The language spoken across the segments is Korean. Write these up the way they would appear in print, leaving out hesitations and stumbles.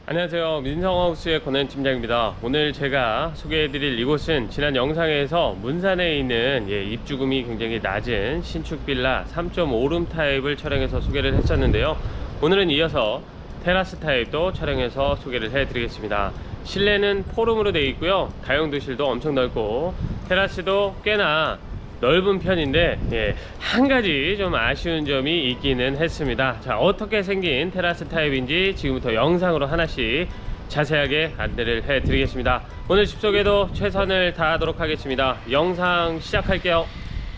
안녕하세요, 민성하우스의 권현 팀장입니다. 오늘 제가 소개해드릴 이곳은 지난 영상에서 문산에 있는 입주금이 굉장히 낮은 신축 빌라 3.5룸 타입을 촬영해서 소개를 했었는데요, 오늘은 이어서 테라스 타입도 촬영해서 소개를 해드리겠습니다. 실내는 4룸으로 되어 있고요, 다용도실도 엄청 넓고 테라스도 꽤나 넓은 편인데 한 가지 좀 아쉬운 점이 있기는 했습니다. 자, 어떻게 생긴 테라스 타입인지 지금부터 영상으로 하나씩 자세하게 안내를 해 드리겠습니다. 오늘 집 소개도 최선을 다하도록 하겠습니다. 영상 시작할게요.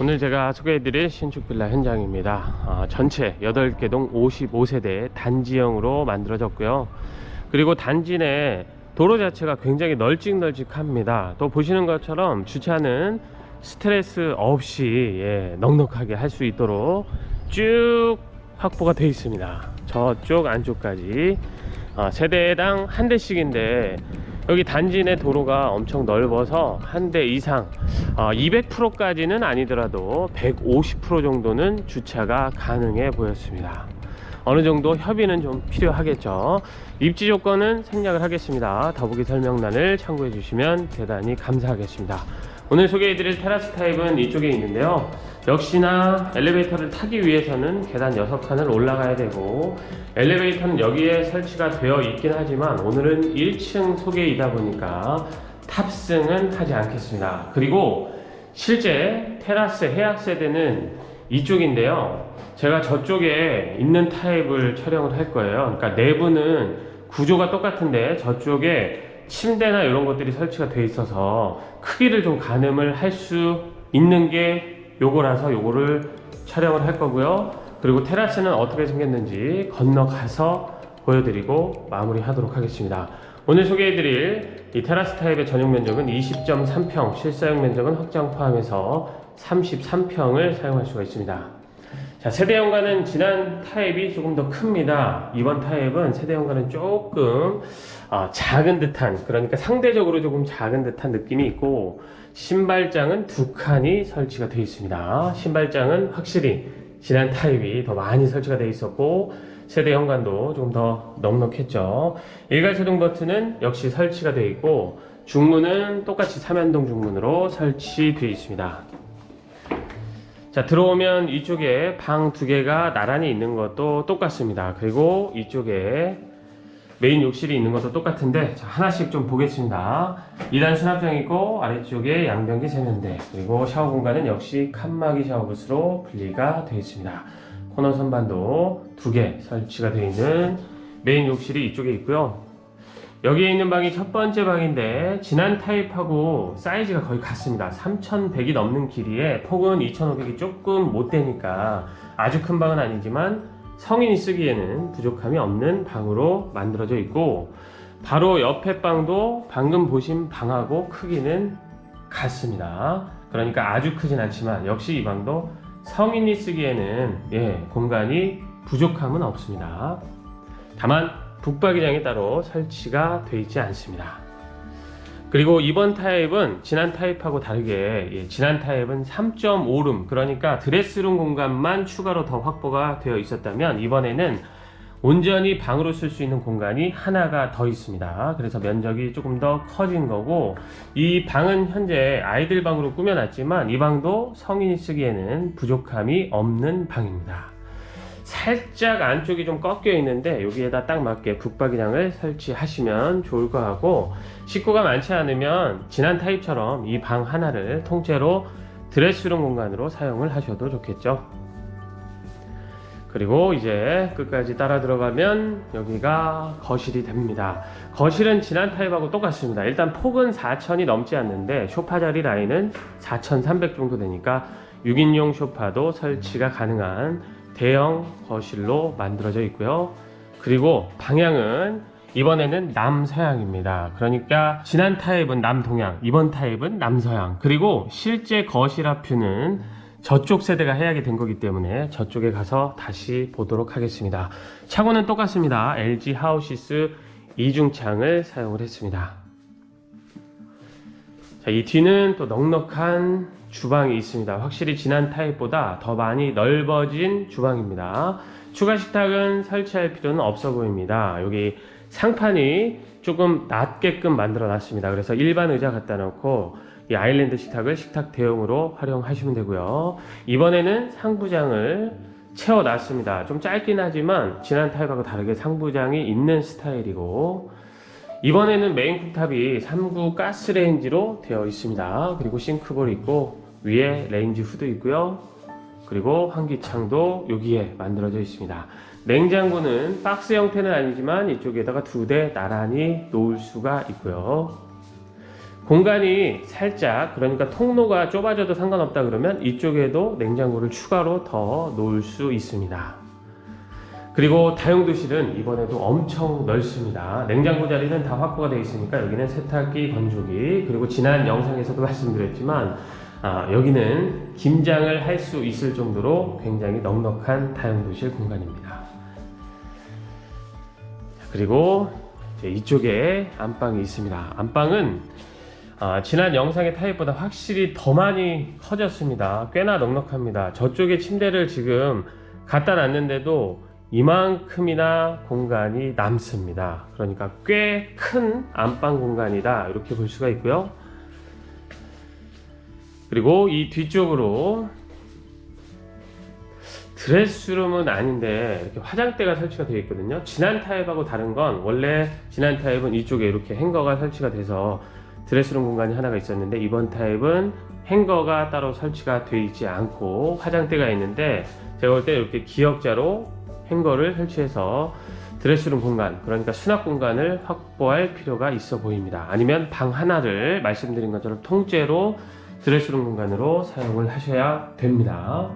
오늘 제가 소개해 드릴 신축 빌라 현장입니다. 전체 8개 동 55세대 단지형으로 만들어졌고요, 그리고 단지 내 도로 자체가 굉장히 널찍널찍합니다. 또 보시는 것처럼 주차는 스트레스 없이 넉넉하게 할 수 있도록 쭉 확보가 되어 있습니다. 저쪽 안쪽까지 세대당 한 대씩인데, 여기 단지 내 도로가 엄청 넓어서 한 대 이상 200%까지는 아니더라도 150% 정도는 주차가 가능해 보였습니다. 어느 정도 협의는 좀 필요하겠죠. 입지 조건은 생략을 하겠습니다. 더보기 설명란을 참고해 주시면 대단히 감사하겠습니다. 오늘 소개해드릴 테라스 타입은 이쪽에 있는데요, 역시나 엘리베이터를 타기 위해서는 계단 6칸을 올라가야 되고, 엘리베이터는 여기에 설치가 되어 있긴 하지만 오늘은 1층 소개이다 보니까 탑승은 하지 않겠습니다. 그리고 실제 테라스 해약 세대는 이쪽인데요, 제가 저쪽에 있는 타입을 촬영을 할 거예요. 그러니까 내부는 구조가 똑같은데 저쪽에 침대나 이런 것들이 설치가 되어 있어서 크기를 좀 가늠을 할 수 있는 게 요거라서 요거를 촬영을 할 거고요. 그리고 테라스는 어떻게 생겼는지 건너가서 보여드리고 마무리하도록 하겠습니다. 오늘 소개해드릴 이 테라스 타입의 전용 면적은 20.3평, 실사용 면적은 확장 포함해서 33평을 사용할 수가 있습니다. 자, 세대연간은 지난 타입이 조금 더 큽니다. 이번 타입은 세대연간은 조금 작은 듯한, 그러니까 상대적으로 조금 작은 듯한 느낌이 있고, 신발장은 2칸이 설치가 되어 있습니다. 신발장은 확실히 지난 타입이 더 많이 설치가 되어 있었고, 세대 현관도 조금 더 넉넉했죠. 일괄소등 버튼은 역시 설치가 되어 있고, 중문은 똑같이 삼연동 중문으로 설치되어 있습니다. 자, 들어오면 이쪽에 방 2개가 나란히 있는 것도 똑같습니다. 그리고 이쪽에 메인 욕실이 있는 것도 똑같은데, 자, 하나씩 좀 보겠습니다. 2단 수납장 있고, 아래쪽에 양변기 세면대, 그리고 샤워 공간은 역시 칸막이 샤워부스로 분리가 되어 있습니다. 코너 선반도 2개 설치가 되어 있는 메인 욕실이 이쪽에 있고요. 여기에 있는 방이 첫 번째 방인데, 지난 타입하고 사이즈가 거의 같습니다. 3100이 넘는 길이에 폭은 2500이 조금 못 되니까 아주 큰 방은 아니지만 성인이 쓰기에는 부족함이 없는 방으로 만들어져 있고, 바로 옆에 방도 방금 보신 방하고 크기는 같습니다. 그러니까 아주 크진 않지만 역시 이 방도 성인이 쓰기에는 공간이 부족함은 없습니다. 다만 북박이장이 따로 설치가 되어 있지 않습니다. 그리고 이번 타입은 지난 타입하고 다르게 지난 타입은 3.5룸, 그러니까 드레스룸 공간만 추가로 더 확보가 되어 있었다면, 이번에는 온전히 방으로 쓸 수 있는 공간이 하나가 더 있습니다. 그래서 면적이 조금 더 커진 거고, 이 방은 현재 아이들 방으로 꾸며놨지만 이 방도 성인이 쓰기에는 부족함이 없는 방입니다. 살짝 안쪽이 좀 꺾여 있는데 여기에다 딱 맞게 북박이장을 설치하시면 좋을 것 같고, 식구가 많지 않으면 지난 타입처럼 이 방 하나를 통째로 드레스룸 공간으로 사용을 하셔도 좋겠죠. 그리고 이제 끝까지 따라 들어가면 여기가 거실이 됩니다. 거실은 지난 타입하고 똑같습니다. 일단 폭은 4000이 넘지 않는데 소파 자리 라인은 4300 정도 되니까 6인용 소파도 설치가 가능한 대형 거실로 만들어져 있고요. 그리고 방향은 이번에는 남서향입니다. 그러니까 지난 타입은 남동향, 이번 타입은 남서향. 그리고 실제 거실 앞뷰는 저쪽 세대가 해약이 된 거기 때문에 저쪽에 가서 다시 보도록 하겠습니다. 창호는 똑같습니다. LG 하우시스 이중창을 사용을 했습니다. 자, 이 뒤는 또 넉넉한 주방이 있습니다. 확실히 지난 타입보다 더 많이 넓어진 주방입니다. 추가 식탁은 설치할 필요는 없어 보입니다. 여기 상판이 조금 낮게끔 만들어 놨습니다. 그래서 일반 의자 갖다 놓고 이 아일랜드 식탁을 식탁 대용으로 활용하시면 되고요. 이번에는 상부장을 채워 놨습니다. 좀 짧긴 하지만 지난 타입하고 다르게 상부장이 있는 스타일이고, 이번에는 메인 쿡탑이 3구 가스레인지로 되어 있습니다. 그리고 싱크볼이 있고 위에 레인지 후드 있고요. 그리고 환기창도 여기에 만들어져 있습니다. 냉장고는 박스 형태는 아니지만 이쪽에다가 2대 나란히 놓을 수가 있고요. 공간이 살짝, 그러니까 통로가 좁아져도 상관없다 그러면 이쪽에도 냉장고를 추가로 더 놓을 수 있습니다. 그리고 다용도실은 이번에도 엄청 넓습니다. 냉장고 자리는 다 확보가 되어 있으니까 여기는 세탁기, 건조기, 그리고 지난 영상에서도 말씀드렸지만 여기는 김장을 할 수 있을 정도로 굉장히 넉넉한 다용도실 공간입니다. 그리고 이쪽에 안방이 있습니다. 안방은 지난 영상의 타입보다 확실히 더 많이 커졌습니다. 꽤나 넉넉합니다. 저쪽에 침대를 지금 갖다 놨는데도 이만큼이나 공간이 남습니다. 그러니까 꽤 큰 안방 공간이다, 이렇게 볼 수가 있고요. 그리고 이 뒤쪽으로 드레스룸은 아닌데 이렇게 화장대가 설치가 되어 있거든요. 지난 타입하고 다른 건 원래 지난 타입은 이쪽에 이렇게 행거가 설치가 돼서 드레스룸 공간이 하나가 있었는데, 이번 타입은 행거가 따로 설치가 되어 있지 않고 화장대가 있는데, 제가 볼 때 이렇게 기역자로 행거를 설치해서 드레스룸 공간, 그러니까 수납 공간을 확보할 필요가 있어 보입니다. 아니면 방 하나를 말씀드린 것처럼 통째로 드레스룸 공간으로 사용을 하셔야 됩니다.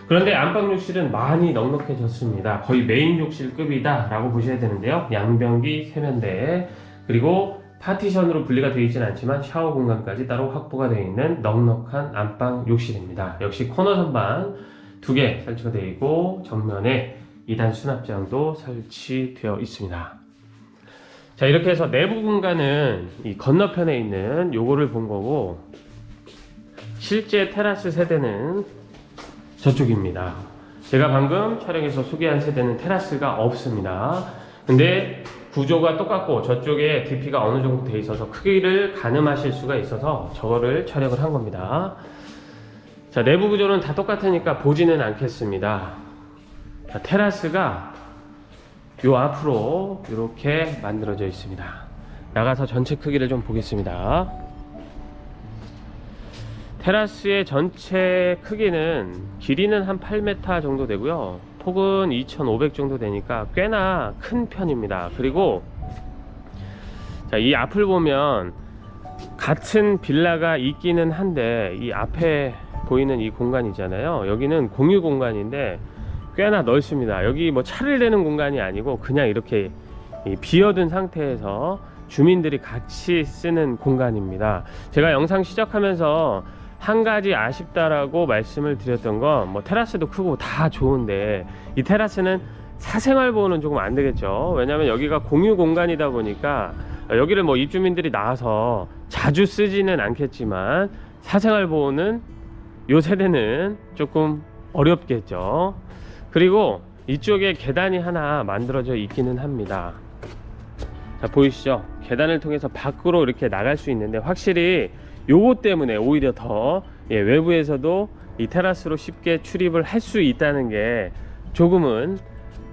그런데 안방 욕실은 많이 넉넉해졌습니다. 거의 메인 욕실급이다 라고 보셔야 되는데요. 양변기, 세면대, 그리고 파티션으로 분리가 되어 있지는 않지만 샤워 공간까지 따로 확보가 되어 있는 넉넉한 안방 욕실입니다. 역시 코너 선반 2개 설치가 되어 있고 정면에 2단 수납장도 설치되어 있습니다. 자, 이렇게 해서 내부 공간은 이 건너편에 있는 요거를 본 거고, 실제 테라스 세대는 저쪽입니다. 제가 방금 촬영해서 소개한 세대는 테라스가 없습니다. 근데 구조가 똑같고 저쪽에 DP가 어느 정도 돼 있어서 크기를 가늠하실 수가 있어서 저거를 촬영을 한 겁니다. 자, 내부 구조는 다 똑같으니까 보지는 않겠습니다. 자, 테라스가 요 앞으로 이렇게 만들어져 있습니다. 나가서 전체 크기를 좀 보겠습니다. 테라스의 전체 크기는 길이는 한 8m 정도 되고요, 폭은 2500 정도 되니까 꽤나 큰 편입니다. 그리고 자, 이 앞을 보면 같은 빌라가 있기는 한데 이 앞에 보이는 이 공간이잖아요. 여기는 공유 공간인데 꽤나 넓습니다. 여기 뭐 차를 대는 공간이 아니고 그냥 이렇게 비어든 상태에서 주민들이 같이 쓰는 공간입니다. 제가 영상 시작하면서 한 가지 아쉽다라고 말씀을 드렸던 건, 뭐 테라스도 크고 다 좋은데 이 테라스는 사생활 보호는 조금 안 되겠죠. 왜냐면 여기가 공유 공간이다 보니까 여기를 뭐 입주민들이 나와서 자주 쓰지는 않겠지만 사생활 보호는 요 세대는 조금 어렵겠죠. 그리고 이쪽에 계단이 하나 만들어져 있기는 합니다. 자, 보이시죠? 계단을 통해서 밖으로 이렇게 나갈 수 있는데, 확실히 요거 때문에 오히려 더 외부에서도 이 테라스로 쉽게 출입을 할 수 있다는 게 조금은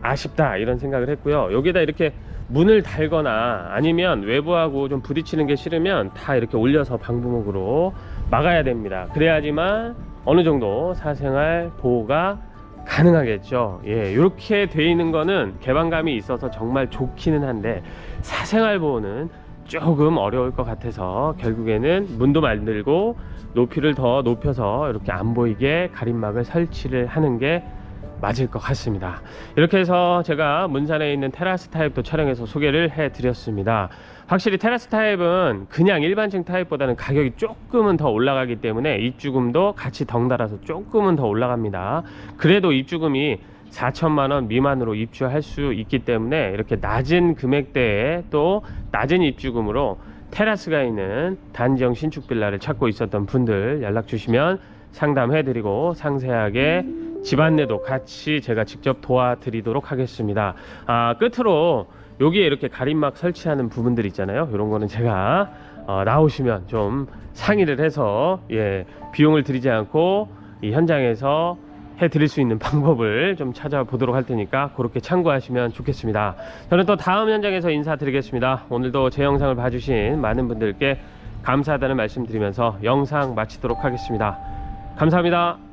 아쉽다, 이런 생각을 했고요. 여기다 이렇게 문을 달거나 아니면 외부하고 좀 부딪히는 게 싫으면 다 이렇게 올려서 방부목으로 막아야 됩니다. 그래야지만 어느 정도 사생활 보호가 가능하겠죠. 이렇게 돼 있는 거는 개방감이 있어서 정말 좋기는 한데 사생활 보호는 조금 어려울 것 같아서 결국에는 문도 만들고 높이를 더 높여서 이렇게 안 보이게 가림막을 설치를 하는 게 맞을 것 같습니다. 이렇게 해서 제가 문산에 있는 테라스 타입도 촬영해서 소개를 해 드렸습니다. 확실히 테라스 타입은 그냥 일반층 타입보다는 가격이 조금은 더 올라가기 때문에 입주금도 같이 덩달아서 조금은 더 올라갑니다. 그래도 입주금이 4천만원 미만으로 입주할 수 있기 때문에 이렇게 낮은 금액대에 또 낮은 입주금으로 테라스가 있는 단지형 신축 빌라를 찾고 있었던 분들 연락 주시면 상담해 드리고 상세하게 집안내도 같이 제가 직접 도와드리도록 하겠습니다. 끝으로 여기에 이렇게 가림막 설치하는 부분들 있잖아요. 이런 거는 제가 나오시면 좀 상의를 해서 비용을 들이지 않고 이 현장에서 해드릴 수 있는 방법을 좀 찾아보도록 할 테니까 그렇게 참고하시면 좋겠습니다. 저는 또 다음 현장에서 인사드리겠습니다. 오늘도 제 영상을 봐주신 많은 분들께 감사하다는 말씀 드리면서 영상 마치도록 하겠습니다. 감사합니다.